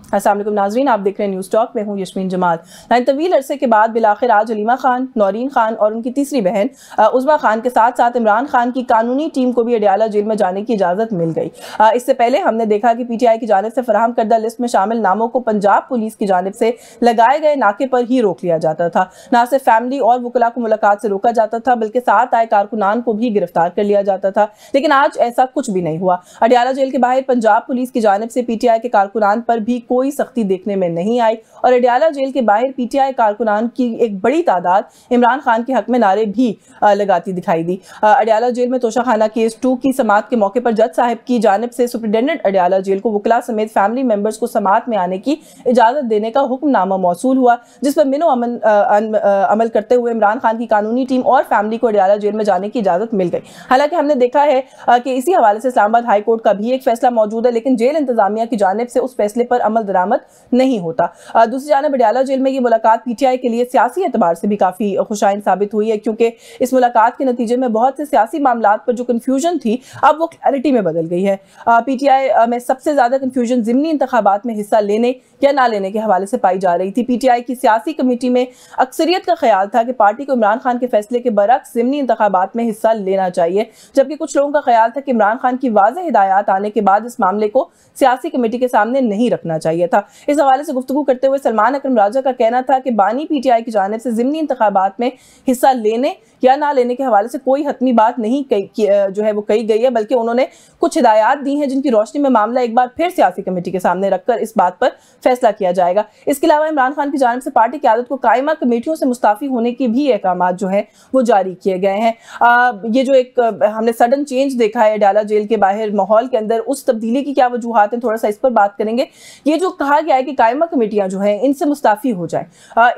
अस्सलाम वालेकुम नाज़रीन, आप देख रहे हैं न्यूज़ टॉक में हूँ यस्मीन जमाल। तवील अरसे के बाद बिलाखिर आज हलीमा खान, नौरीन खान और उनकी तीसरी बहन उज़मा खान के साथ साथ इमरान खान की कानूनी टीम को भी अडियाला जेल में जाने की इजाज़त मिल गई। इससे पहले हमने देखा कि PTI की जानिब से फराहम करदा लिस्ट में शामिल नामों को पंजाब पुलिस की जानिब से लगाए गए नाके पर ही रोक लिया जाता था। न सिर्फ फैमिली और वकला को मुलाकात से रोका जाता था बल्कि साथ आए कारकुनान को भी गिरफ्तार कर लिया जाता था, लेकिन आज ऐसा कुछ भी नहीं हुआ। अडियाला जेल के बाहर पंजाब पुलिस की जानिब से PTI के कारकुनान पर भी कोई सख्ती देखने में नहीं आई और अडियाला जेल के बाहर PTI कारकुनान की एक बड़ी तादाद इमरान खान के हक में नारे भी लगाती दिखाई दी। अडियाला जेल में तोशाखाना केस 2 की समाअत के मौके पर जज साहब की जानिब से सुपरिटेंडेंट अडियाला जेल को वकला समेत फैमिली मेंबर्स को समाअत में आने की इजाजत देने का हुक्मनामा मौसूल हुआ, जिस पर मिनो अमल करते हुए इमरान खान की कानूनी टीम और फैमिली को अडियाला जेल में जाने की इजाजत मिल गई। हालांकि हमने देखा है कि इसी हवाले से इस्लामाबाद हाई कोर्ट का भी एक फैसला मौजूद है, लेकिन जेल इंतजामिया की जानिब से उस फैसले पर अमल दरामद नहीं होता। दूसरी जानिब अडियाला जेल में ये मुलाकात PTI के लिए सियासी एतबार से भी काफी खुशाइन साबित हुई है, क्योंकि इस मुलाकात के नतीजे में बहुत से सियासी मामलात पर जो कन्फ्यूजन थी अब वो क्लैरिटी में बदल गई है। PTI में सबसे ज्यादा कन्फ्यूजन ज़िमनी इंतखाबात में हिस्सा लेने या ना लेने के हवाले से पाई जा रही थी। PTI की सियासी कमेटी में अक्सरियत का ख्याल था कि पार्टी को इमरान खान के फैसले के बरक्स ज़िमनी इंतखाबात में हिस्सा लेना चाहिए, जबकि कुछ लोगों का ख्याल था कि इमरान खान की वाज़ेह हिदायत आने के बाद इस मामले को सियासी कमेटी के सामने नहीं रखना चाहिए था। इस हवाले से गुफ्तगू करते हुए सलमान अकरम राजा का कहना था कि बानी PTI की जानिब से ज़िमनी इंतखाबात में हिस्सा लेने या ना लेने के हवाले से कोई हतमी बात नहीं जो है वो कही गई है, बल्कि उन्होंने कुछ हिदायत दी हैं जिनकी रोशनी में मामला एक बार फिर सियासी कमेटी के सामने रखकर इस बात पर फैसला किया जाएगा। इसके अलावा इमरान खान की जानिब से पार्टी की आदत को कायमा कमेटियों से मुस्ताफी होने की भी अहकाम जो है वो जारी किए गए हैं। ये जो एक हमने सडन चेंज देखा है अडियाला जेल के बाहर माहौल के अंदर, उस तब्दीली की क्या वजूहात हैं, थोड़ा सा इस पर बात करेंगे। ये जो कहा गया है कि कायमा कमेटियां जो हैं इनसे मुस्ताफी हो जाए,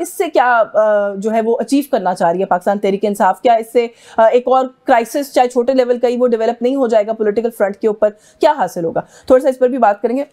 इससे क्या जो है वो अचीव करना चाह रही है पाकिस्तान तहरीक इंसाफ? क्या इससे एक और क्राइसिस चाहे छोटे लेवल का ही वो डेवलप नहीं हो जाएगा पॉलिटिकल फ्रंट के ऊपर? क्या हासिल होगा, थोड़ा सा इस पर भी बात करेंगे।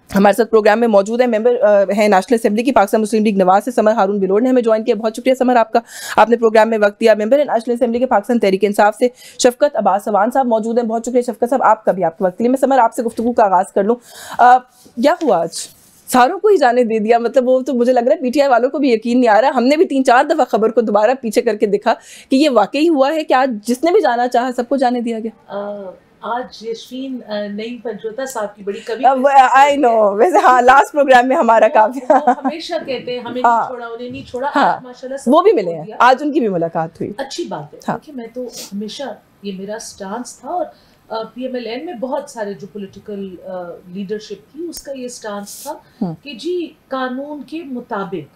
हमारे साथ प्रोग्राम में मौजूद है मेंबर है नेशनल असेंबली की पाकिस्तान मुस्लिम लीग नवाज से समर हारून बिलोर ने हमें ज्वाइन किया। बहुत शुक्रिया समर आपका, आपने प्रोग्राम में वक्त दिया। मेंबर है नेशनल असेंबली के पाकिस्तान तहरीक इंसाफ से शफकत अब्बास सवान साहब मौजूद हैं। बहुत शुक्रिया शफकत साहब आपका भी, आपके वक्त के लिए। मैं समर आपसे गुफ्तगू का आगाज कर लूँ, क्या हुआ आज? सारों को ही जाने दे दिया, मतलब वो तो मुझे लग रहा है PTI वालों को भी यकीन नहीं आ रहा। हमने भी 3-4 दफा खबर को दोबारा पीछे करके देखा कि ये वाकई हुआ है कि आज जिसने भी जाना चाहा सबको जाने दिया गया। आज यशवीन नईम पंचोता साहब की बड़ी कवि, आई नो, वैसे हाँ लास्ट प्रोग्राम में हमारा काफी हमेशा कहते हैं हमें नहीं छोड़ा, उन्हें नहीं छोड़ा। हाँ, माशाल्लाह वो भी मिले हैं, आज उनकी भी मुलाकात हुई, अच्छी बात है। देखिए मैं तो हमेशा ये मेरा स्टांस था और PMLN में बहुत सारे जो पॉलिटिकल लीडरशिप थी उसका ये स्टांस था कि जी कानून के मुताबिक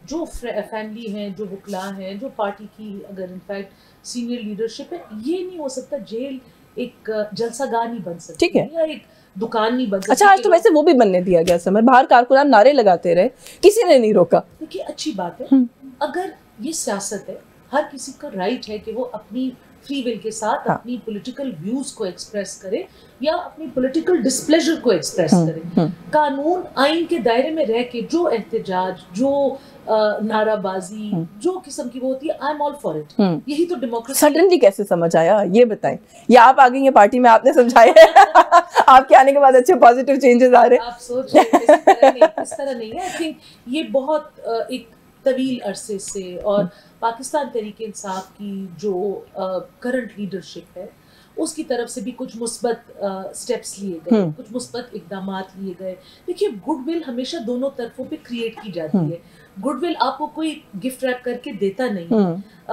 जो फैमिली है, जो वकला है, जो पार्टी की अगर इनफैक्ट सीनियर लीडरशिप है, ये नहीं हो सकता जेल एक जलसागाह नहीं बन सकती, ठीक है, या एक दुकान नहीं बन सकती। अच्छा, आज तो वैसे वो भी बनने दिया गया समर, बाहर कारकुनान नारे लगाते रहे, किसी ने नहीं रोका। देखिए अच्छी बात है, अगर ये सियासत है, हर किसी का राइट है कि वो अपनी फ्री विल के साथ अपनी पॉलिटिकल व्यूज को एक्सप्रेस करे या अपनी पॉलिटिकल डिस्प्लेजर को एक्सप्रेस करे। कानून आइन के दायरे में रह के जो एहतजाज, जो नाराबाजी, जो किस्म की वो होती है, I am all for it. यही तो डेमोक्रेसी। सडनली कैसे समझ आया ये बताएं, या आप आ गई हैं पार्टी में, आपने समझाया आपके आने के बाद अच्छे पॉजिटिव चेंजेस आ रहे हैं? आप सोच रहे इस तरह नहीं है। आई थिंक ये बहुत एक तवील अरसे से और पाकिस्तान तहरीक इंसाफ की जो करंट लीडरशिप है उसकी तरफ से भी कुछ मुस्बत स्टेप्स लिए गए, कुछ मुस्बत इकदाम लिए गए। देखिए गुडविल हमेशा दोनों तरफों पे क्रिएट की जाती है। गुडविल आपको कोई गिफ्ट रैप करके देता नहीं।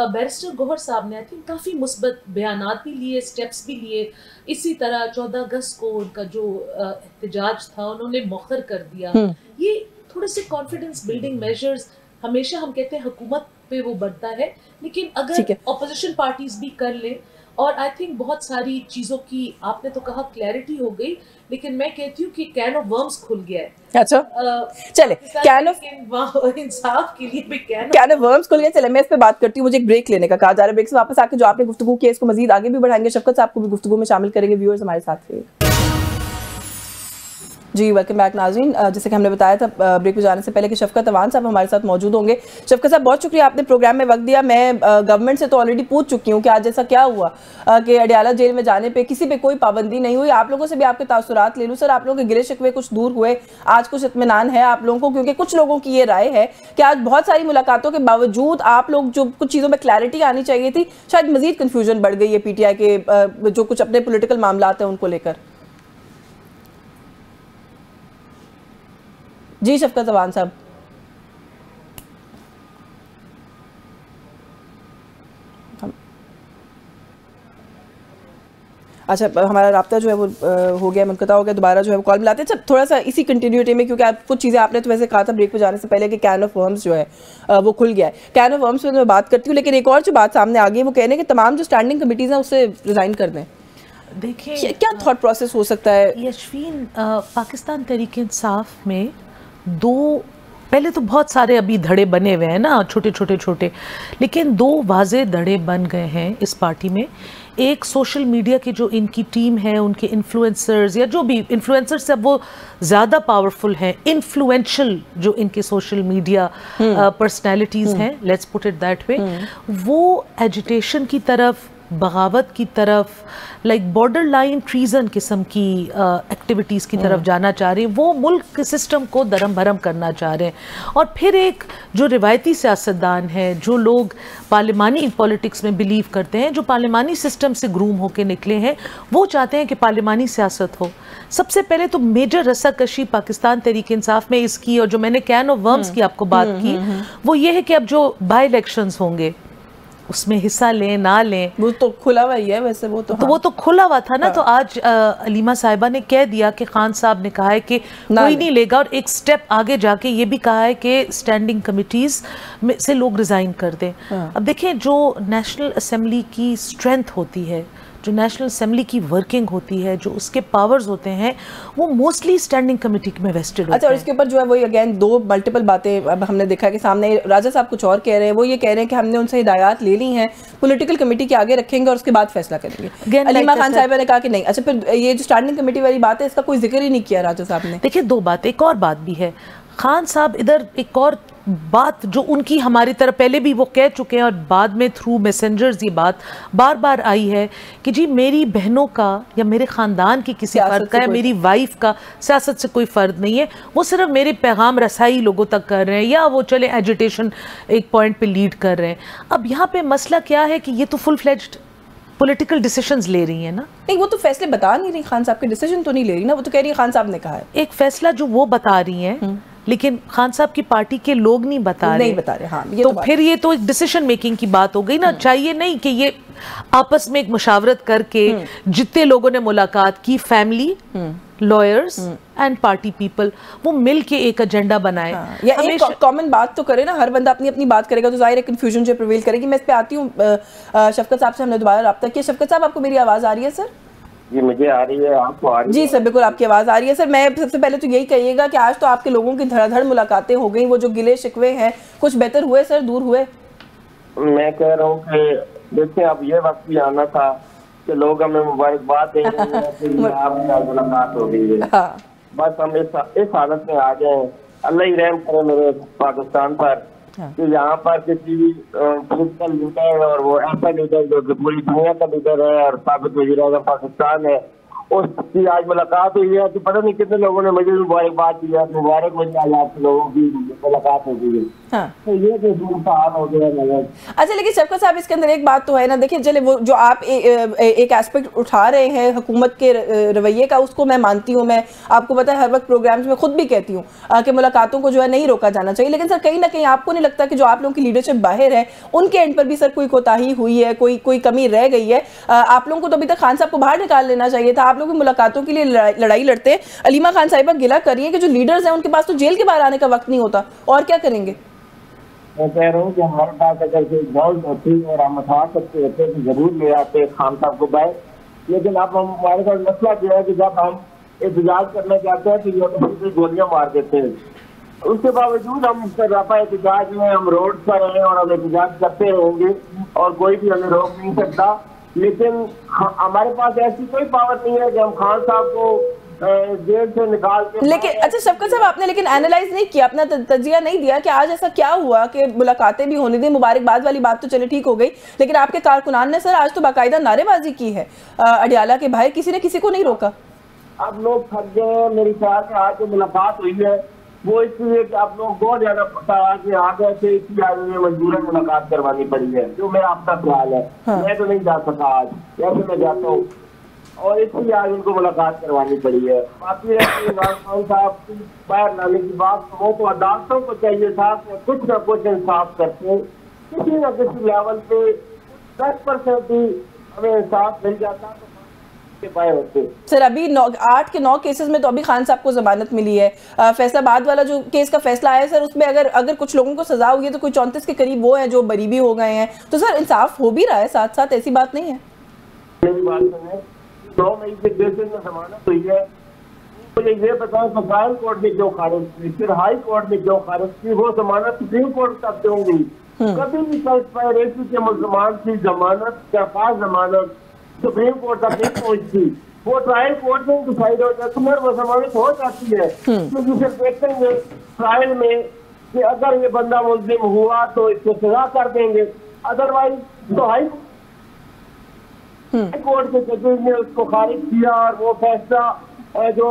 बैरिस्टर गौहर साहब ने आई थिंक काफ़ी मुस्बत बयानात भी लिए, स्टेप्स भी लिए। इसी तरह 14 अगस्त को उनका जो एहतजाज था उन्होंने मौखर कर दिया। ये थोड़े से कॉन्फिडेंस बिल्डिंग मेजर्स हमेशा हम कहते हैं हुकूमत पे वो बनता है, लेकिन अगर ऑपोजिशन पार्टीज भी कर ले, और आई थिंक बहुत सारी चीजों की आपने तो कहा क्लैरिटी हो गई, लेकिन मैं कहती हूँ कि कैन ऑफ वर्म्स खुल गया है। अच्छा चले, कैन ऑफ इंसाफ के लिए भी कैन ऑफ वर्म्स खुल गया। चले मैं इस पे बात करती हूँ, मुझे एक ब्रेक लेने का कहा जा रहा है। ब्रेक से वापस आके जो आपने गुफ्तगू की इसको मजीद आगे भी बढ़ाएंगे, शफकत साहब को भी गुफ्तगू में शामिल करेंगे। व्यूअर्स हमारे साथ रहिए। जी वेलकम बैक नाज़रीन। जैसे कि हमने बताया था ब्रेक पे जाने से पहले कि शफकत अवान साहब हमारे साथ मौजूद होंगे। शफकत साहब बहुत शुक्रिया, आपने प्रोग्राम में वक्त दिया। मैं गवर्नमेंट से तो ऑलरेडी पूछ चुकी हूँ कि आज ऐसा क्या हुआ कि अडियाला जेल में जाने पे किसी पे कोई पाबंदी नहीं हुई। आप लोगों से भी आपके तासुरात ले लूँ सर, आप लोगों के गिले शिकवे कुछ दूर हुए, आज कुछ इत्मीनान है आप लोगों को? क्योंकि कुछ लोगों की ये राय है कि आज बहुत सारी मुलाकातों के बावजूद आप लोग जो कुछ चीज़ों में क्लैरिटी आनी चाहिए थी, शायद मजीद कन्फ्यूजन बढ़ गई है PTI के जो कुछ अपने पोलिटिकल मामला हैं उनको लेकर। जी शफकत अवान साहब। अच्छा, हमारा राब्ता जो है वो हो गया, मुनक़ता हो गया, दोबारा जो है वो कॉल मिलाते हैं। अच्छा, थोड़ा सा इसी कंटिन्यूटी में, क्योंकि आप कुछ चीज़ें आपने तो वैसे कहा था ब्रेक पे जाने से पहले कि कैन ऑफ वर्म्स जो है वो खुल गया है। कैन ऑफ वर्म्स में मैं बात करती हूँ, लेकिन एक और जो बात सामने आ गई है वो कह रहे हैं कि तमाम जो स्टैंडिंग कमिटीज़ हैं उससे रिज़ाइन कर दें। देखिए क्या थॉट प्रोसेस हो सकता है? यशवीन, पाकिस्तान तहरीक-ए-इंसाफ में पहले तो बहुत सारे अभी धड़े बने हुए हैं ना, छोटे, लेकिन 2 वाज़े धड़े बन गए हैं इस पार्टी में। एक सोशल मीडिया की जो इनकी टीम है, उनके इन्फ्लुएंसर्स या जो भी इन्फ्लुएंसर्स अब वो ज़्यादा पावरफुल हैं, इन्फ्लुएंशियल जो इनके सोशल मीडिया पर्सनैलिटीज़ हैं, let's put it that way, वो एजिटेशन की तरफ, बगावत की तरफ, लाइक बॉर्डर लाइन ट्रीजन किस्म की एक्टिविटीज़ की तरफ जाना चाह रहे हैं। वो मुल्क के सिस्टम को दरम भरम करना चाह रहे हैं। और फिर एक जो रिवायती सियासतदान है, जो लोग पार्लिमानी पॉलिटिक्स में बिलीव करते हैं, जो पार्लिमानी सिस्टम से ग्रूम होकर निकले हैं, वो चाहते हैं कि पार्लिमानी सियासत हो। सबसे पहले तो मेजर रस्साकशी पाकिस्तान तहरीक-ए-इंसाफ में इसकी, और जो मैंने कैन ऑफ वर्म्स की आपको बात की, वो ये है कि अब जो बाई इलेक्शंस होंगे उसमें हिस्सा लें ना लें, वो तो खुला हुआ ही है वैसे। वो तो खुला हुआ था ना। तो आज अलीमा साहिबा ने कह दिया कि खान साहब ने कहा है कि कोई नहीं लेगा, और एक स्टेप आगे जाके ये भी कहा है कि स्टैंडिंग कमिटीज़ में से लोग रिज़ाइन कर दें। अब देखें, जो नेशनल असेंबली की स्ट्रेंथ होती है, जो नेशनल असेंबली की वर्किंग होती है, जो उसके पावर्स होते हैं, वो मोस्टली स्टैंडिंग कमेटी में वेस्टेड होते हैं। अच्छा, और इसके ऊपर जो है वो अगेन 2 मल्टीपल बातें अब हमने देखा कि सामने राजा साहब कुछ और कह रहे हैं। वो ये कह रहे हैं कि हमने उनसे हिदायत ले ली हैं, पॉलिटिकल कमेटी के आगे रखेंगे और उसके बाद फैसला करेंगे। अलीमा खान साहिबा ने कहा कि नहीं। अच्छा, फिर ये जो स्टैंडिंग कमेटी वाली बात है, इसका कोई जिक्र ही नहीं किया राजा साहब ने। देखिए, 2 बात, एक और बात भी है। खान साहब इधर एक और बात जो उनकी हमारी तरफ पहले भी वो कह चुके हैं, और बाद में थ्रू मैसेंजर्स ये बात बार बार आई है कि जी मेरी बहनों का या मेरे ख़ानदान की किसी फर्द का या मेरी वाइफ का सियासत से कोई फ़र्द नहीं है, वो सिर्फ मेरे पैगाम रसाई लोगों तक कर रहे हैं, या वो चले एजिटेशन एक पॉइंट पे लीड कर रहे हैं। अब यहाँ पे मसला क्या है कि ये तो फुल फ्लेज्ड पॉलिटिकल डिसीजंस ले रही है ना। नहीं, वो तो फैसले बता नहीं रही, खान साहब के डिसीजन तो नहीं ले रही ना, वो तो कह रही है खान साहब ने कहा है। एक फैसला जो वो बता रही हैं, लेकिन खान साहब की पार्टी के लोग नहीं बता रहे। हाँ, तो फिर ये तो एक डिसीजन मेकिंग की बात हो गई ना। चाहिए नहीं कि ये आपस में एक मुशावरत करके जितने लोगों ने मुलाकात की, family, lawyers and party people, वो मिल के एक एजेंडा बनाए। या एक कॉमन बात तो करे ना, हर बंदा अपनी अपनी बात करेगा तो जाहिर है कंफ्यूजन जो प्रिवेल करेगी। मैं इस पे आती हूँ शफकत साहब से, हमने दोबारा रब्ता किया। शफकत साहब, आपको मेरी आवाज़ आ रही है? सर जी मुझे आ रही है, आपको आ रही है? जी सर, बिल्कुल आपकी आवाज़ आ रही है। सर, मैं सबसे पहले तो यही कहिएगा कि आज तो आपके लोगों की धड़ाधड़ मुलाकातें हो गई, वो जो गिले शिकवे हैं कुछ बेहतर हुए सर, दूर हुए? मैं कह रहा हूँ कि देखिए, अब ये वक्त भी आना था कि लोग हमें मुबारकबाद देंगे आपकी आज मुलाकात हो गई है। बस हम इस हालत में आ गए, अल्लाह ही रहम करे मेरे पाकिस्तान पर, कि यहाँ पर किसी पॉलिटिकल लीडर, और वो ऐसा लीडर जो पूरी दुनिया का लीडर है और साबित वज़ीर-ए-आज़म पाकिस्तान है, उसकी आज मुलाकात हुई है। तो पता नहीं कितने लोगों ने मुझे मुबारकबाद दिया, मुबारक मुझे आज आपके लोगों की मुलाकात हो गई है। तो ये तो हाल हो गया नजर। अच्छा, लेकिन शफकत साहब, इसके अंदर एक बात तो है ना, देखिए चले वो जो आप एक एस्पेक्ट उठा रहे हैं हुकूमत के रवैये का, उसको मैं मानती हूँ। मैं आपको पता है हर वक्त प्रोग्राम्स में खुद भी कहती हूँ कि मुलाकातों को जो है नहीं रोका जाना चाहिए। लेकिन सर, कहीं ना कहीं आपको नहीं लगता कि जो आप लोगों की लीडरशिप बाहर है, उनके एंड पर भी सर कोई कोताही हुई है, कोई कमी रह गई है? आप लोगों को तो अभी तक खान साहब को बाहर निकाल लेना चाहिए था। आप लोग मुलाकातों के लिए लड़ाई लड़ते हैं। अलीमा खान साहिबा गिला कर रही है कि जो लीडर्स हैं उनके पास तो जेल के बाहर आने का वक्त नहीं होता, और क्या करेंगे? मैं कह रहा हूँ कि हमारे पास अगर कोई बहुत होती और हम उठा सकते होते तो जरूर ले आते खान साहब को बाहर। लेकिन अब हमारे पास मसला क्या है कि जब हम एहतजाज करने जाते हैं तो ये गोलियां मार देते हैं। उसके बावजूद हम उस पर रफा एहतजाज में हम रोड पर हैं और हम एहतजाज करते होंगे और कोई भी हमें रोक नहीं सकता। लेकिन हमारे पास ऐसी कोई पावर नहीं है कि हम खान साहब को जेल से निकाल के। लेकिन अच्छा शफकत साहब, आपने लेकिन एनालाइज नहीं किया, अपना तजिया नहीं दिया कि आज ऐसा क्या हुआ कि मुलाकातें भी होने दी, मुबारकबाद वाली बात तो चले ठीक हो गई, लेकिन आपके कारकुनान ने सर आज तो बाकायदा नारेबाजी की है अडियाला के बाहर, किसी ने किसी को नहीं रोका। अब लोग थक गए, मेरे ख्याल से आज जो मुलाकात हुई है वो इसलिए कि आप लोग बहुत ज्यादा पता है कि आ गए थे, इसलिए आज मुझे मजबूरन मुलाकात करवानी पड़ी है, जो मेरा अपना ख्याल है। मैं तो नहीं जा सका आज, वैसे मैं जाता हूँ, और इसलिए आज उनको मुलाकात करवानी पड़ी है। बाकी इमरान खान साहब की बाहर लाने की बात, वो तो अदालतों को चाहिए था कि कुछ न कुछ इंसाफ करते, किसी न किसी लेवल पे 10% ही हमें इंसाफ मिल जाता तो होते। सर अभी 8 के 9 केसेस में तो अभी खान साहब को जमानत मिली है। फैसलाबाद वाला जो केस का फैसला आया सर, उसमें अगर कुछ लोगों को सजा हुई है तो कोई 34 के करीब वो हैं जो बरी भी हो गए हैं, तो सर इंसाफ हो भी रहा है साथ साथ, ऐसी बात नहीं है। मेरी बात सुने, 9 मई के केसेस में जमानत हुई है, मुझे ये बताओ सुप्रीम कोर्ट ने क्यों खारिज की, फिर हाई कोर्ट ने क्यों खारिज की, वो जमानत सुप्रीम कोर्ट तक क्यों गई? कभी भी कंस्पायरेसी के मुसलमान की जमानत या खास जमानत सुप्रीम कोर्ट तक नहीं पहुंचती, वो ट्रायल कोर्ट में डिसाइड हो जाती है, वो जमानत हो जाती है। क्योंकि फिर देखेंगे ट्रायल में कि अगर ये बंदा मुल्जिम हुआ तो इसको सजा कर देंगे, अदरवाइज तो हाई कोर्ट के जजेस ने उसको खारिज किया, और वो फैसला जो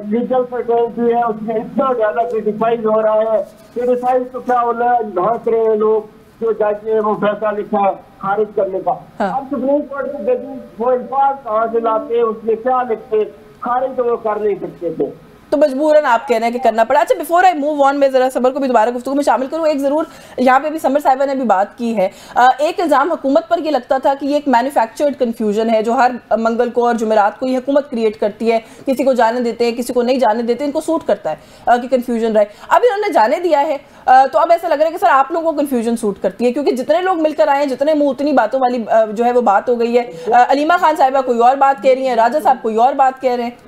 लीगल सर्टेनिटी है उसमें इतना ज्यादा क्रिटिसाइज हो रहा है। क्रिटिसाइज तो क्या हो रहा है, हंस रहे हैं लोग जो जज ने वो फैसला लिखा है खारिज करने का। अब सुप्रीम कोर्ट के जजेस वो अल्फाज कहाँ से लाते, उसमें क्या लिखते, खारिज तो वो कर नहीं सकते थे, तो मजबूरन आप कह रहे हैं कि करना पड़ा। अच्छा बिफोर आई मूव ऑन, मैं जरा समर को भी दोबारा गुफ्तगू में शामिल करूँ, एक जरूर यहाँ पे भी समर साहिबा ने भी बात की है, एक इल्जाम हुकूमत पर ये लगता था कि ये एक मैन्युफैक्चर्ड कन्फ्यूजन है जो हर मंगल को और जुमेरात को ये हुकूमत क्रिएट करती है, किसी को जाने देते हैं किसी को नहीं जाने देते, इनको सूट करता है कि कन्फ्यूजन रहे। अब इन्होंने जाने दिया है तो अब ऐसा लग रहा है कि सर आप लोगों को कन्फ्यूजन सूट करती है, क्योंकि जितने लोग मिलकर आए हैं, जितने मुंह उतनी बातों वाली जो है वो बात हो गई है। अलीमा खान साहिबा कोई और बात कह रही है, राजा साहब कोई और बात कह रहे हैं।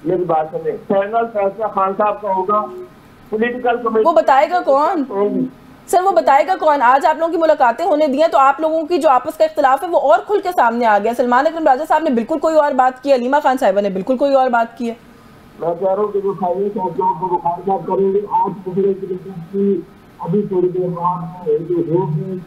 मेरी बात सुनिए, फाइनल फैसला खान साहब का होगा, पॉलिटिकल कमेटी वो बताएगा कौन सर, वो बताएगा कौन? आज आप लोगों की मुलाकातें होने दी हैं तो आप लोगों की जो आपस का इख्तिलाफ है वो और खुल के सामने आ गया। सलमान अकरम राजा साहब ने बिल्कुल कोई और बात की, अलीमा खान साहिबा ने बिल्कुल कोई और बात की है। मैं कह रहा हूँ कि जो फाइनल फैसला को खान साहब करेंगे आज की अभी थोड़ी देर बाद उसमें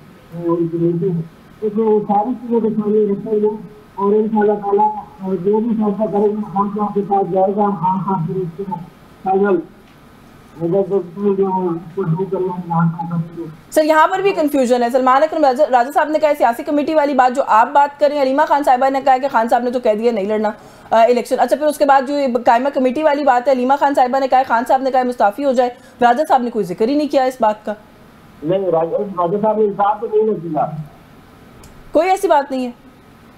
सारी चीजें के सामने रखेंगे, और इंशाल्लाह ताला जो भी फैसला करेंगे खान साहब के पास जाएगा, हम खान साहब से उसको फाइनल सर यहाँ पर भी कंफ्यूजन है। सलमान अकरम राजा साहब ने कहा सियासी कमेटी वाली बात जो आप बात करें, अलीमा खान साहिबा ने कहा कि खान साहब ने तो कह दिया नहीं लड़ना इलेक्शन। अच्छा फिर उसके बाद जो कायमा कमेटी वाली बात है, अलीमा खान साहिबा ने कहा, खान साहब ने कहा मुस्ताफी हो जाए, राजा साहब ने कोई जिक्र ही नहीं किया इस बात का। नहीं, राजा साहब ने इंसाफ तो नहीं किया, कोई ऐसी बात नहीं है।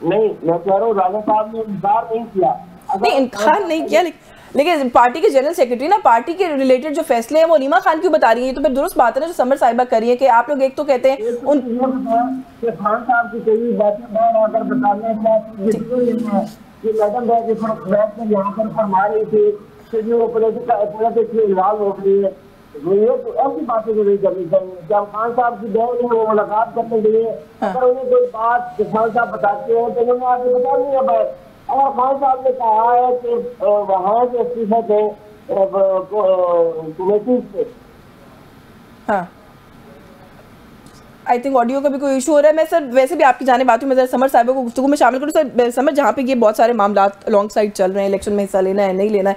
नहीं, मैं कह रहा हूँ राजा साहब ने इंकार नहीं किया, नहीं इनकार नहीं किया, लेकिन पार्टी के जनरल सेक्रेटरी ना पार्टी के रिलेटेड जो फैसले हैं वो अलीमा खान क्यों बता रही है? तो फिर दुरुस्त बात है ना जो समर साहिबा कर रही है कि आप लोग एक तो कहते हैं उन खान साहब की कई बातें बाहर आकर बताने कि मैडम बैठ कर यहाँ पर फरमा रही थी कि जो पॉलिटिक्स में इन्वॉल्व हो गई है, ये तो ऐसी बातें जो नहीं करनी चाहिए। जब खान साहब की गए वो मुलाकात करने के लिए, अगर उन्हें कोई बात खान साहब बताते हैं तो उन्होंने आगे बतानी है। और खान साहब ने कहा है कि वहाँ के इस्तीफे थे कमेटी से। हाँ आई थिंक ऑडियो का भी कोई इशू हो रहा है। मैं सर वैसे भी आपकी जाने बात हूँ, मैं जरा समर साहिबा को गुफ्तगू में शामिल करूँ। सर समर, जहाँ पे ये बहुत सारे मामला लॉन्ग साइड चल रहे हैं, इलेक्शन में हिस्सा लेना है नहीं लेना है,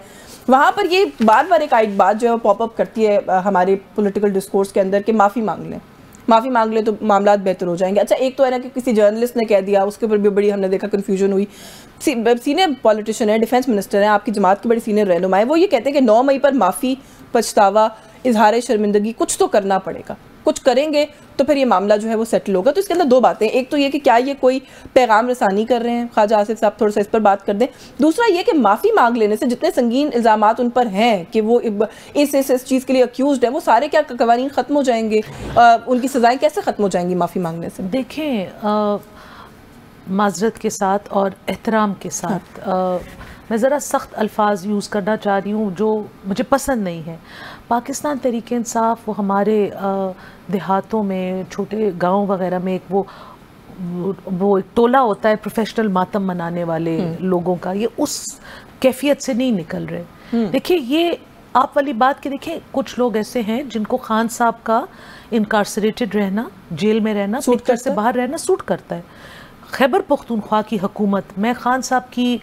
वहाँ पर ये बार बार एक बात जो है पॉपअप करती है हमारे पॉलिटिकल डिस्कोर्स के अंदर कि माफ़ी मांग लें तो मामला बेहतर हो जाएंगे। अच्छा एक तो है ना कि किसी जर्नलिस्ट ने कह दिया, उसके ऊपर भी बड़ी हमने देखा कन्फ्यूजन हुई। सीनियर पॉलिटिशियन है, डिफेंस मिनिस्टर हैं, आपकी जमात के बड़ी सीनियर रहनुमा है, वो ये कहते हैं कि 9 मई पर माफ़ी, पछतावा, इजहार शर्मिंदगी कुछ तो करना पड़ेगा, कुछ करेंगे तो फिर ये मामला जो है वो सेटल होगा। तो इसके अंदर दो बातें, एक तो ये कि क्या ये कोई पैगाम रसानी कर रहे हैं, ख्वाजा आसिफ साहब थोड़ा सा इस पर बात कर दें। दूसरा ये कि माफ़ी मांग लेने से जितने संगीन इल्ज़ामात उन पर हैं कि वो इस चीज़ के लिए अक्यूज़ड है, वो सारे क्या कवानीन ख़त्म हो जाएंगे, उनकी सज़ाएँ कैसे ख़त्म हो जाएंगी माफ़ी मांगने से? देखें माज़रत के साथ और एहतराम के साथ मैं ज़रा सख्त अल्फाज यूज़ करना चाह रही हूँ जो मुझे पसंद नहीं है। पाकिस्तान तहरीक इंसाफ वो हमारे देहातों में, छोटे गांव वगैरह में एक वो एक टोला होता है प्रोफेशनल मातम मनाने वाले लोगों का, ये उस कैफियत से नहीं निकल रहे। देखिए ये आप वाली बात की, देखिए कुछ लोग ऐसे हैं जिनको खान साहब का इनकार्सरेटेड रहना, जेल में रहना, पिक्चर से बाहर रहना सूट करता है। खैबर पख्तूनख्वा की हुकूमत, मैं खान साहब की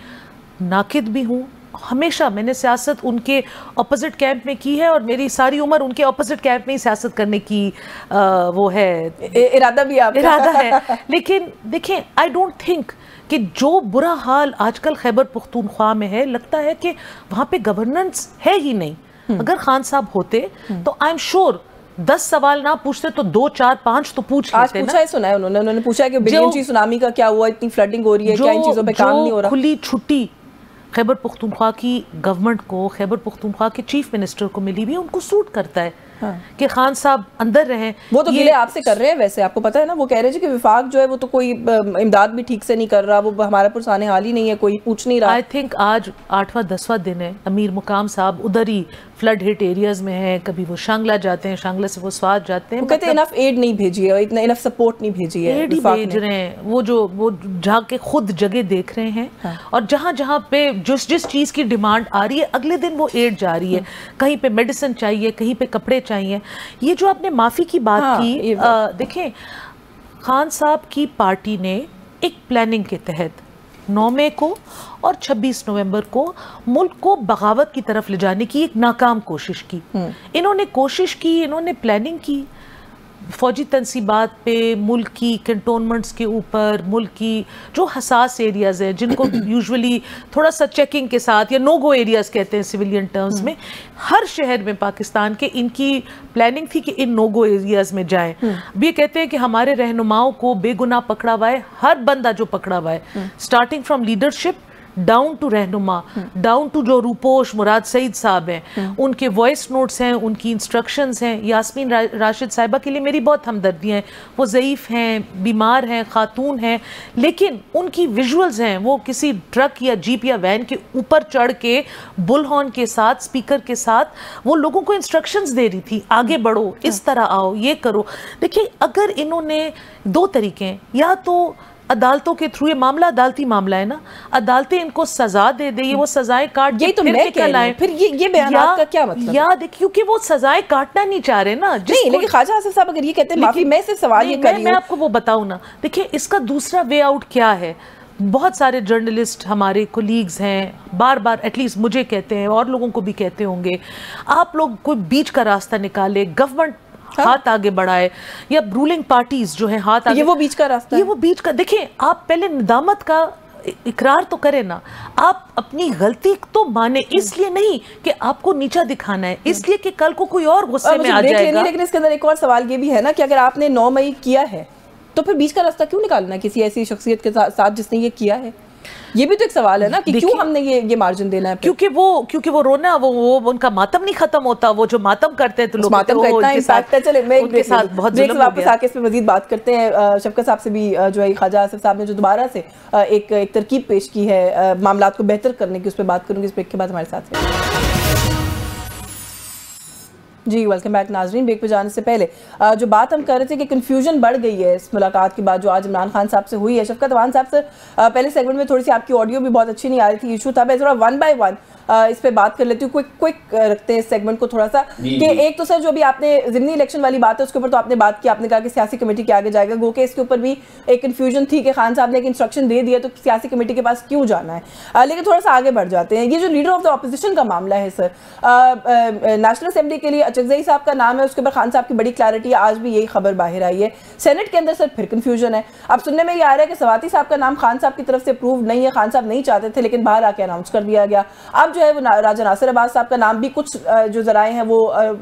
नाकिद भी हूँ, हमेशा मैंने सियासत उनके अपोजिट कैंप में की है और मेरी सारी उम्र उनके अपोजिट कैंप में ही सियासत करने की वो है इरादा भी आपका इरादा है। लेकिन देखें, आई डोंट थिंक कि जो बुरा हाल आजकल खैबर पख्तूनख्वा में है, लगता है कि वहाँ पे गवर्नेंस है ही नहीं। अगर खान साहब होते तो आई एम श्योर 10 सवाल ना पूछते तो 2, 4, 5 तो पूछ आज पूछा है, सुना है उन्होंने पूछा है कि बिलियन सुनामी का क्या हुआ, इतनी फ्लडिंग हो रही है, क्या इन चीजों पे काम नहीं हो रहा। खुली छुट्टी खैबर पख्तूनख्वा की गवर्नमेंट को, खैबर पख्तूनख्वा के चीफ मिनिस्टर को मिली भी, उनको सूट करता है कि खान साहब अंदर रहें। वो तो गिले आपसे कर रहे हैं, वैसे आपको पता है ना, वो कह रहे हैं कि विफाक जो है वो तो कोई इमदाद भी ठीक से नहीं कर रहा, वो हमारा पुरसाने हाल ही नहीं है, कोई पूछ नहीं रहा। आई थिंक आज 8वां 10वां दिन है, अमीर मुकाम साहब उधर ही फ्लड हिट एरियाज में हैं, कभी वो शांगला जाते हैं, शांगला से वो स्वाद जाते हैं, वो कहते हैं इनफ एड नहीं भेजी है, इतना इनफ सपोर्ट नहीं भेजी है, एड ही भेज रहे हैं। वो जाके खुद जगह देख रहे हैं और जहाँ जहाँ पे जिस चीज़ की डिमांड आ रही है अगले दिन वो एड जा रही है। कहीं पे मेडिसिन चाहिए, कहीं पे कपड़े चाहिए। ये जो आपने माफ़ी की बात की, देखें खान साहब की पार्टी ने एक प्लानिंग के तहत 9 मई को और 26 नवंबर को मुल्क को बगावत की तरफ ले जाने की एक नाकाम कोशिश की। इन्होंने कोशिश की, इन्होंने प्लानिंग की, फौजी तनसीबात पे, मुल्क की कैंटोनमेंट्स के ऊपर, मुल्क की जो हसास एरियाज़ हैं जिनको यूजुअली थोड़ा सा चेकिंग के साथ या नो गो एरियाज़ कहते हैं सिविलियन टर्म्स में, हर शहर में पाकिस्तान के इनकी प्लानिंग थी कि इन नो गो एरियाज़ में जाएं। अब ये कहते हैं कि हमारे रहनुमाओं को बेगुनाह पकड़ा हुआ है, हर बंदा जो पकड़ा हुआ है, starting from leadership down to रहनुमा, डाउन टू जो रूपोश मुराद सईद साहब हैं, उनके वॉइस नोट्स हैं, उनकी इंस्ट्रक्शंस हैं। यास्मीन राशिद साहिबा के लिए मेरी बहुत हमदर्दियाँ हैं, वो ज़ईफ़ हैं, बीमार हैं, खातून हैं, लेकिन उनकी विजुअल्स हैं, वो किसी ट्रक या जीप या वैन के ऊपर चढ़ के बुलहॉर्न के साथ, स्पीकर के साथ वो लोगों को इंस्ट्रक्शंस दे रही थी, आगे बढ़ो, इस तरह आओ, ये करो। देखिए अगर इन्होंने 2 तरीके हैं, या तो अदालतों के थ्रू, ये मामला अदालती मामला है ना, अदालतें इनको सजा दे दे, ये वो सजाएं काट, यही तो मैं कह रही हूं, फिर ये बयानात का क्या मतलब? या देखिए क्योंकि वो सजाएं काटना नहीं चाह रहे ना। नहीं, लेकिन ख्वाजा आसिफ साहब अगर ये कहते हैं माफी, मैं सिर्फ सवाल ये कर रही हूं, मैं आपको वो बताऊं ना। देखिए इसका दूसरा वे आउट क्या है, बहुत सारे जर्नलिस्ट हमारे कोलीग्स हैं, बार बार एटलीस्ट मुझे कहते हैं और लोगों को भी कहते होंगे, आप लोग कोई बीच का रास्ता निकाले, गवर्नमेंट हाथ आगे बढ़ाए या रूलिंग पार्टीज जो है हाथ आगे, ये वो बीच का रास्ता, ये वो बीच का। देखिए आप पहले निदामत का इकरार तो करें ना, आप अपनी गलती तो माने, इसलिए नहीं कि आपको नीचा दिखाना है, इसलिए कि कल को कोई और गुस्से में आ जाएगा। लेकिन इसके अंदर एक और सवाल ये भी है ना कि अगर आपने 9 मई किया है तो फिर बीच का रास्ता क्यों निकालना किसी ऐसी शख्सियत के साथ जिसने ये किया है? ये भी तो एक सवाल है ना कि क्यों हमने ये मार्जिन देना है? क्योंकि वो रोना, वो उनका मातम नहीं खत्म होता, वो जो मातम करते हैं तो लोग मातम करता है। इनफैक्ट चले मैं उनके साथ बहुत जुल्म हो गया। वापस आके इस पे मजीद बात करते हैं। शफकत साहब से भी जो है ख्वाजा आसिफ साहब ने जो दोबारा से एक तरकीब पेश की है मामलात को बेहतर करने की, उस पर बात करूंगी। इस ब्रेक के बाद हमारे साथ है जी। वेलकम बैक नाजरीन। ब्रेक पे जाने से पहले जो बात हम कर रहे थे कि कन्फ्यूजन बढ़ गई है इस मुलाकात के बाद जो आज इमरान खान साहब से हुई है। शफकत अवान साहब से पहले सेगमेंट में थोड़ी सी आपकी ऑडियो भी बहुत अच्छी नहीं आ रही थी, इशू था। मैं थोड़ा 1 बाय 1 इस पे बात कर लेती हूँ, क्विक रखते हैं इस सेगमेंट को थोड़ा सा कि एक तो सर जो भी आपने ज़िमनी इलेक्शन वाली बात है उसके ऊपर तो आपने बात की, आपने कहा कि सियासी कमेटी के आगे जाएगा, गो के इसके ऊपर भी एक कन्फ्यूजन थी कि खान साहब ने एक इंस्ट्रक्शन दे दिया तो सियासी कमेटी के पास क्यों जाना है। लेकिन थोड़ा सा आगे बढ़ जाते हैं। ये जो लीडर ऑफ द ऑपोजिशन का मामला है सर, नेशनल असेंबली के लिए अचकज़ई साहब का नाम है, उसके ऊपर खान साहब की बड़ी क्लैरिटी है, आज भी यही खबर बाहर आई है। सेनेट के अंदर सर फिर कन्फ्यूजन है। अब सुनने में ये आ रहा है कि सवाती साहब का नाम खान साहब की तरफ से अप्रूव नहीं है, खान साहब नहीं चाहते थे लेकिन बाहर आके अनाउंस कर दिया गया। अब जो है वो राजा नासिर अब्बास साहब का नाम भी कुछ जो जराए हैं वो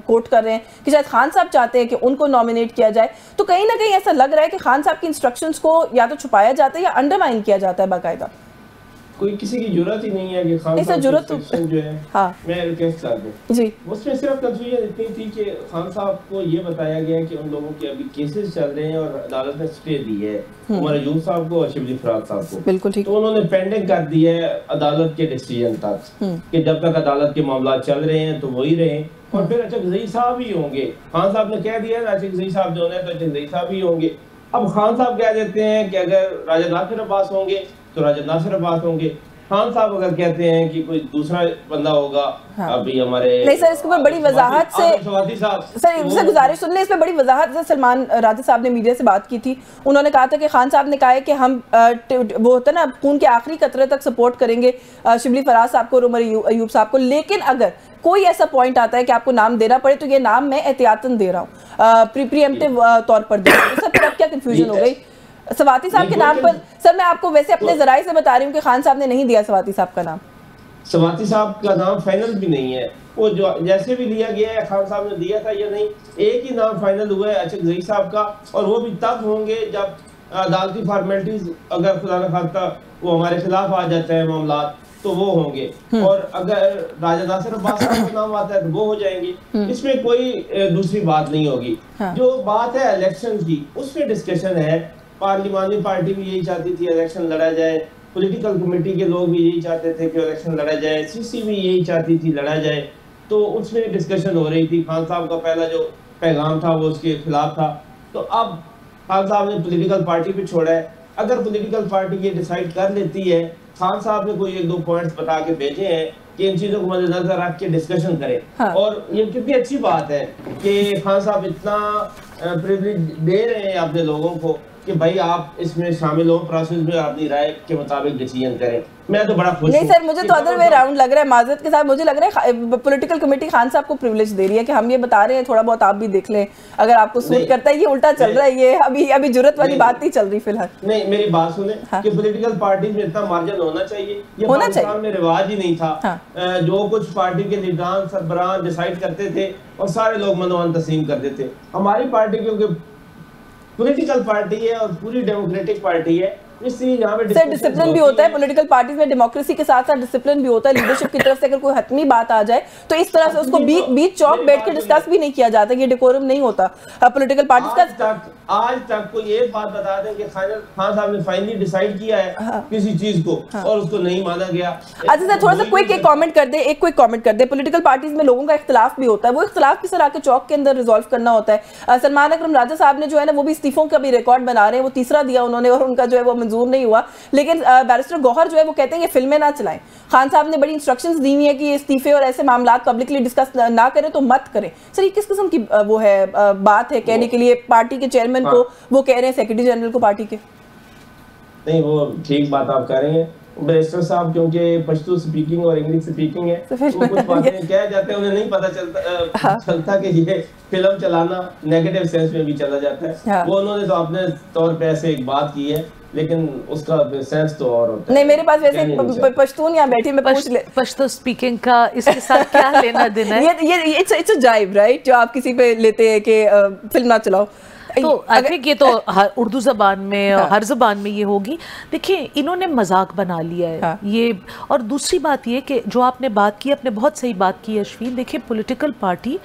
कोट कर रहे हैं कि शायद खान साहब चाहते हैं कि उनको नॉमिनेट किया जाए। तो कहीं ना कहीं ऐसा लग रहा है कि खान साहब की इंस्ट्रक्शंस को या तो छुपाया जाता है या अंडरमाइन किया जाता है बाकायदा। कोई किसी की जरूरत ही नहीं है कि खान साहब जरूरत तो जो है हाँ मैं रिक्वेस्ट कर दूं जी, उसमें सिर्फ कंफ्यूजन इतनी थी कि खान साहब को ये बताया गया कि उन लोगों के अभी केसेस चल रहे हैं और अदालत ने स्टे दी है उमर अयूब साहब को और शिबली फराज साहब को, बिल्कुल ठीक, तो उन्होंने पेंडिंग कर दी है अदालत के डिसीजन तक कि जब तक अदालत के मामला चल रहे हैं तो वही रहे और फिर अचकज़ई साहब ही होंगे। खान साहब ने कह दिया ना अचकज़ई साहब जो है तो अचकज़ई साहब ही होंगे। अब खान साहब कह देते हैं कि अगर राजा नासिर अब्बास होंगे तो राजा नासिर अब्बास होंगे, खान साहब अगर कहते हैं कि कोई दूसरा बंदा होगा, अभी हमारे नहीं सर, इसके ऊपर बड़ी वजाहत से सर इनसे गुजारिश सुन ले, इसमें बड़ी वजाहत से सलमान राजा साहब ने मीडिया से बात की थी। उन्होंने कहा था कि खान साहब ने कहा है कि हम वो होता है ना खून के आखिरी कतरे तक सपोर्ट करेंगे शिबली फराज साहब को और उमर अयूब साहब को, लेकिन अगर कोई ऐसा पॉइंट आता है कि आपको नाम देना पड़े तो ये नाम मैं एहतियातन दे रहा हूँ, प्रीएम्प्टिव तौर पर दे रहा हूँ। सर फिर अब क्या कंफ्यूजन हो गई सवाती साहब के नाम पर? सर मैं आपको वैसे अपने जराए से बता रही हूँ कि खान साहब ने नहीं दिया सवाती साहब का नाम। सवाती साहब का नाम फाइनल भी नहीं है, वो जो जैसे भी लिया गया है खान साहब ने दिया था या नहीं, एक ही नाम फाइनल हुआ है अशक ज़ई साहब का, और वो भी तब होंगे जब अदालती फॉर्मेलिटीज अगर खुदा न खास्ता वो हमारे खिलाफ आ जाते हैं मामला तो वो होंगे, और अगर राजा नासिर अब्बास साहब का नाम आता है तो वो हो जाएंगे। इसमें कोई दूसरी बात नहीं होगी। जो बात है इलेक्शन की, उसमें डिस्कशन है। पार्लिमानी पार्टी भी यही चाहती थी इलेक्शन लड़ा जाए, पॉलिटिकल कमेटी के लोग भी यही चाहते थे कि इलेक्शन लड़ा जाए, सीसी भी यही चाहती थी लड़ा जाए, तो उसमें डिस्कशन हो रही थी। खान साहब का पहला जो पैगाम था वो उसके खिलाफ था, तो अब खान साहब ने पॉलिटिकल पार्टी पे छोड़ा है। अगर पॉलिटिकल पार्टी ये डिसाइड कर लेती है, खान साहब ने कोई 1-2 पॉइंट्स बता के भेजे हैं कि इन चीजों को मद्देनजर रख के डिस्कशन करें, और ये कितनी अच्छी बात है कि खान साहब इतना प्रिविलेज दे रहे हैं अपने लोगों को कि भाई आप इसमें शामिल हो, प्रोसेस में अपनी राय के मुताबिक डिसीजन करें। मैं तो बड़ा खुश नहीं सर, मुझे तो अदर वे राउंड लग रहा है, माजरत के साथ मुझे लग रहा है पॉलिटिकल कमेटी खान साहब को प्रिविलेज दे रही है कि हम ये बता रहे हैं, थोड़ा बहुत आप भी देख लें, अगर आपको सूट करता है। ये उल्टा चल रहा है, ये अभी जुर्रत वाली बात नहीं चल रही फिलहाल। नहीं, मेरी बात सुने कि पॉलिटिकल पार्टी में इतना मार्जिन होना चाहिए, ये पाकिस्तान में रिवाज ही नहीं था। जो कुछ पार्टी के लीडरान सरबराह डिसाइड करते थे और सारे लोग मनोमान तस्लीम कर देते। हमारी पार्टी क्योंकि पॉलिटिकल पार्टी है और पूरी डेमोक्रेटिक पार्टी है, इसलिए यहाँ पे सर डिसिप्लिन भी होता है पॉलिटिकल पार्टीज में, डेमोक्रेसी के साथ साथ डिसिप्लिन भी होता है। लीडरशिप की तरफ से अगर कोई हतमी बात आ जाए तो इस तरह से उसको बीच चौक बैठ के डिस्कस भी नहीं किया जाता, ये डेकोरम नहीं होता पॉलिटिकल पार्टीज का। आज तक कोई एक बात बता दें कि खान साहब ने फाइनली डिसाइड किया है किसी चीज को और उसको नहीं माना गया। अच्छा सर, थोड़ा सा क्विक एक कमेंट कर दे। पॉलिटिकल पार्टीज में लोगों का इख्तिलाफ भी होता है, वो इख्तिलाफ किस तरह के चौक के अंदर रिजॉल्व करना होता है। सलमान अकरम राजा साहब ने जो है ना वो भी इस्तीफों का भी रिकॉर्ड बना रहे हैं, वो तीसरा दिया उन्होंने और उनका जो है वो मंजूर नहीं हुआ, लेकिन बैरिस्टर गौहर जो है वो कहते हैं कि फिल्में ना चलाएं। खान साहब ने बड़ी इंस्ट्रक्शंस दी हुई है कि इस्तीफे और ऐसे मामला पब्लिकली डिस्कस ना करें तो मत करें। सर ये किस किस्म की वो है बात है कहने के लिए पार्टी के चेयरमैन को वो कह रहे हैं सेक्रेटरी जनरल को पार्टी के? नहीं, वो ठीक बात आप कह रहे हैं बैरिस्टर साहब, क्योंकि पश्तो स्पीकिंग और इंग्लिश स्पीकिंग है, वो कुछ बातें कह जाते हैं, उन्हें नहीं पता चलता कि ये फिल्म चलाना नेगेटिव सेंस में भी चला जाता है। वो उन्होंने तो अपने तौर पे ऐसे एक बात की है, लेकिन उसका सेंस तो और होता है। नहीं, मेरे पास वैसे पश्तून यहाँ बैठी, मैं पूछ ले पश्तो स्पीकिंग का इसके साथ क्या लेना देना है? ये इट्स अ जाइब राइट, जो आप किसी पे लेते हैं कि फिल्म ना चलाओ। तो आई थिंक ये तो उर्दू जबान में हर जबान में ये होगी। देखिए इन्होंने मजाक बना लिया है ये। और दूसरी बात ये कि जो आपने बात की, आपने बहुत सही बात की अश्विन। देखिए पॉलिटिकल पार्टी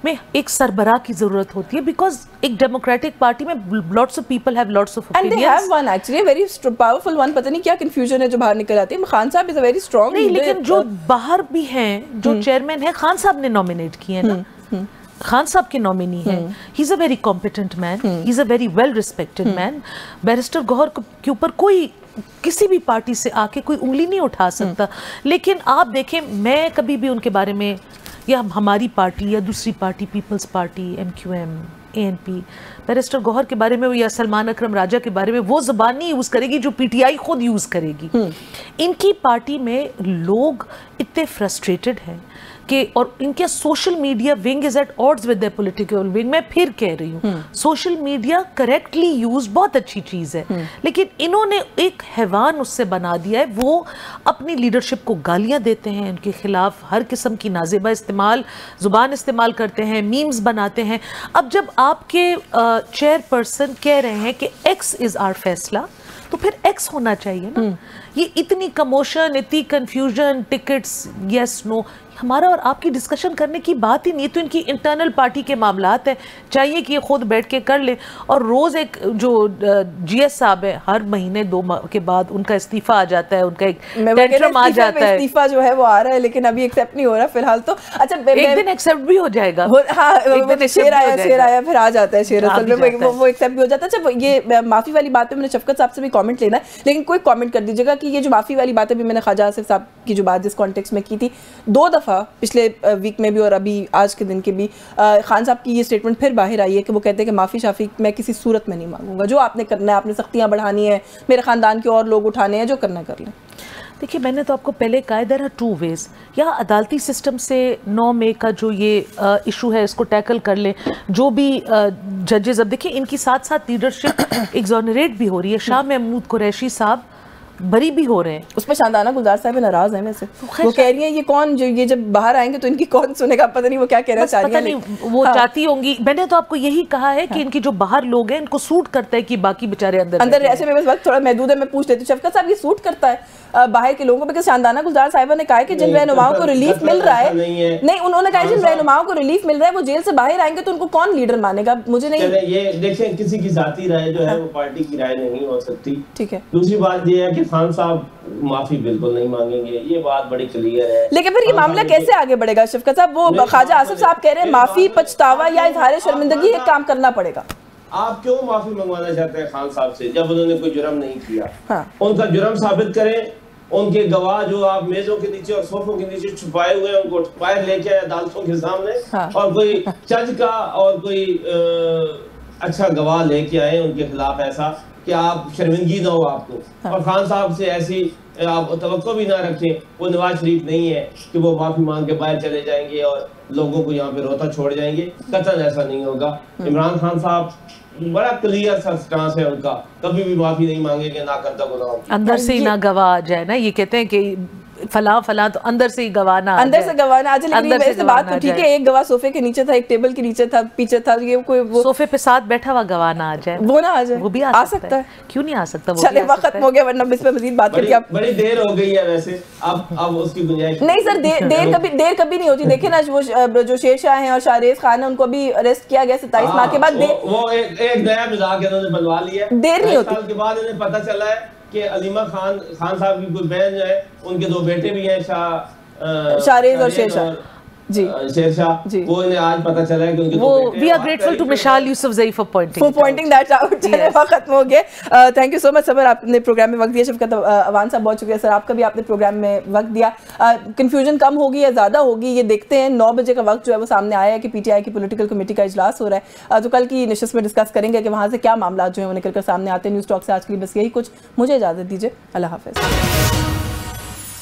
में एक सरबराह की जरूरत होती है, बिकॉज एक डेमोक्रेटिक पार्टी में lots of people have lots of opinions, and they have one actually very powerful one. पता नहीं क्या कंफ्यूजन है जो बाहर निकल आती है। खान साहब इज अ वेरी स्ट्रांग नहीं, लेकिन जो बाहर भी हैं, जो चेयरमैन है खान साहब ने नॉमिनेट किए ना, खान साहब के नॉमिनी हैं। He is a very competent man, he is a very well respected man. Barrister Gohar के ऊपर कोई किसी भी पार्टी से आके कोई उंगली नहीं उठा सकता। लेकिन आप देखें, मैं कभी भी उनके बारे में या हमारी पार्टी या दूसरी party people's party MQM ANP barrister Gohar के बारे में या सलमान अकरम राजा के बारे में वो ज़बान नहीं यूज़ करेगी जो PTI खुद यूज़ करेगी। इनकी पार्टी में लोग इतने फ्रस्ट्रेटेड हैं कि, और इनके social media wing is at odds with their political wing. मैं फिर कह रही हूँ, सोशल मीडिया करेक्टली यूज बहुत अच्छी चीज़ है, लेकिन इन्होंने एक हैवान उससे बना दिया है। वो अपनी लीडरशिप को गालियाँ देते हैं, उनके खिलाफ हर किस्म की नाजेबा जुबान इस्तेमाल करते हैं, मीम्स बनाते हैं। अब जब आपके चेयरपर्सन कह रहे हैं कि X इज़ आवर फैसला, तो फिर X होना चाहिए ना। ये इतनी कमोशन, इतनी कंफ्यूजन, टिकट्स यस नो, हमारा और आपकी डिस्कशन करने की बात ही नहीं, तो इनकी इंटरनल पार्टी के मामलात है, चाहिए कि ये खुद बैठ के कर ले। और रोज़ एक जो GS साहब है, हर महीने 2 माह के बाद उनका इस्तीफा आ जाता है, उनका एक टेंट्रम आ जाता है। इस्तीफा जो है वो आ रहा है, लेकिन अभी एक्सेप्ट नहीं हो रहा फिलहाल तो। अच्छा, एक दिन एक्सेप्ट भी हो जाएगा। हाँ, शेर आया फिर आ जाता है शेर, असल में वो एक्सेप्ट भी हो जाता है। अच्छा, ये माफी वाली बात पे मैंने शफकत साहब से भी कमेंट लेना है, लेकिन कोई कमेंट कर दीजिएगा कि ये जो माफी वाली बात है, भी मैंने ख्वाजा आसिफ साहब की जो बात जिस कॉन्टेक्स्ट में की थी 2 दफ़ा पिछले वीक में भी और अभी आज के दिन के भी, खान साहब की ये स्टेटमेंट फिर बाहर आई है कि वो कहते हैं कि माफ़ी शाफी मैं किसी सूरत में नहीं मांगूंगा, जो आपने करना है, आपने सख्तियाँ बढ़ानी है, मेरे ख़ानदान के और लोग उठाने हैं, जो करना कर लें। देखिए, मैंने तो आपको पहले कहा, देयर आर 2 वेज। या अदालती सिस्टम से 9 मई का जो ये इशू है इसको टैकल कर ले, जो भी जजेस, अब देखिए इनकी साथ साथ लीडरशिप एग्जोनरेट भी हो रही है। शाह महमूद कुरैशी साहब बरी भी हो रहे हैं, उस पर शानदाना गुलजार साहब नाराज हैं वैसे, वो कह रही हैं ये कौन, जो ये जब बाहर आएंगे तो इनकी कौन सुनेगा, पता नहीं वो क्या कहना चाह रही हैं। वो चाहती होंगी, मैंने तो आपको यही कहा है कि इनकी जो बाहर लोग हैं इनको सूट करता है कि बाकी बेचारे अंदर ऐसे में बस वक्त थोड़ा महदूद है, मैं पूछ लेती हूँ शफकत साहब, ये सूट करता है बाहर के लोगों को? बिकॉज़ शानदाना गुलजार साहिबा ने कहा कि जिन रहनुमाओं को रिलीफ मिल रहा है, नहीं उन्होंने कहा जिन रहनुमाओं को रिलीफ मिल रहा है वो जेल से बाहर आएंगे तो उनको कौन लीडर मानेगा? मुझे नहीं, ये देखिए किसी की जाती राय जो है वो पार्टी की राय नहीं हो सकती। ठीक है, दूसरी बात ये है कि खान साहब माफी बिल्कुल नहीं मांगेंगे, ये बात बड़ी क्लियर है। लेकिन फिर ये मामला कैसे आगे बढ़ेगा शफकत साहब? वो ख्वाजा आसिफ साहब कह रहे हैं माफी, पछतावा या इजहार शर्मिंदगी एक काम करना पड़ेगा। आप क्यों माफी मंगवाना चाहते हैं खान साहब से जब उन्होंने कोई जुर्म नहीं किया? हाँ। उनका जुर्म साबित करें, उनके गवाह जो आप मेजों के नीचे और सोफों के नीचे छुपाए हुए हैं उनको बाहर लेके आए अदालतों के सामने। हाँ। और कोई जज का और कोई अच्छा गवाह लेके आए उनके खिलाफ, ऐसा कि आप शर्मिंदगी ना हो आपको। हाँ। और खान साहब से ऐसी आप तवक्को भी ना रखें, वो नवाज शरीफ नहीं है कि वो माफी मांग के बाहर चले जाएंगे और लोगों को यहाँ पे रोता छोड़ जाएंगे, कतई ऐसा नहीं होगा। इमरान खान साहब बड़ा क्लियर सा स्टांस है उनका, कभी भी माफी नहीं मांगेंगे ना करता गुनाह। अंदर से ही ना गवाह आ जाए ना, ये कहते हैं कि फला फला, तो अंदर से ही गवाना, अंदर से गवाना। आज लेकिन बात तो ठीक है, एक गवाह सोफे के नीचे था, एक टेबल के नीचे था, पीछे था, ये कोई वो सोफे पे साथ बैठा हुआ गवाना आ जाए, वो ना आ जाए, वो भी आ सकता है। क्यों नहीं आ सकता? वो चले वक्त खत्म हो गया, वरना इस पे मजीद बात करके आप बड़ी देर हो गई है वैसे, अब उसकी गुंजाइश नहीं सर, देर कभी नहीं होती। देखे ना वो जो शेरशाह हैं और शाहरेज खान है, उनको अभी अरेस्ट किया गया 27 माह के बाद। वो एक नया मिजाज इन्होंने बनवा लिया, देर नहीं होती। साल के बाद इन्हें पता चला है कि अलीमा खान साहब की कोई बहन जो है, उनके 2 बेटे भी हैं, शाहरेज और शेरशाह जी, शेरशाह जी, वो इन्हें आज पता चला है कि उनके वो we are grateful to Mishal Yousafzai for pointing that out. चलिए वक्त खत्म हो गया। थैंक यू सो मच सबर, आपने प्रोग्राम में वक्त दिया। शफकत अवान साहब बहुत शुक्रिया सर, आपका भी आपने प्रोग्राम में वक्त दिया। कंफ्यूजन कम होगी या ज़्यादा होगी ये देखते हैं। 9 बजे का वक्त जो है वो सामने आया है कि PTI की पॉलिटिकल कमेटी का इजलास हो रहा है, तो कल की नशिस्त में डिस्कस करेंगे कि वहाँ से क्या मामला जो है वो निकल कर सामने आते हैं। न्यूज़ टॉक से आज के लिए बस यही कुछ, मुझे इजाज़त दीजिए, अल्लाह हाफ़िज़।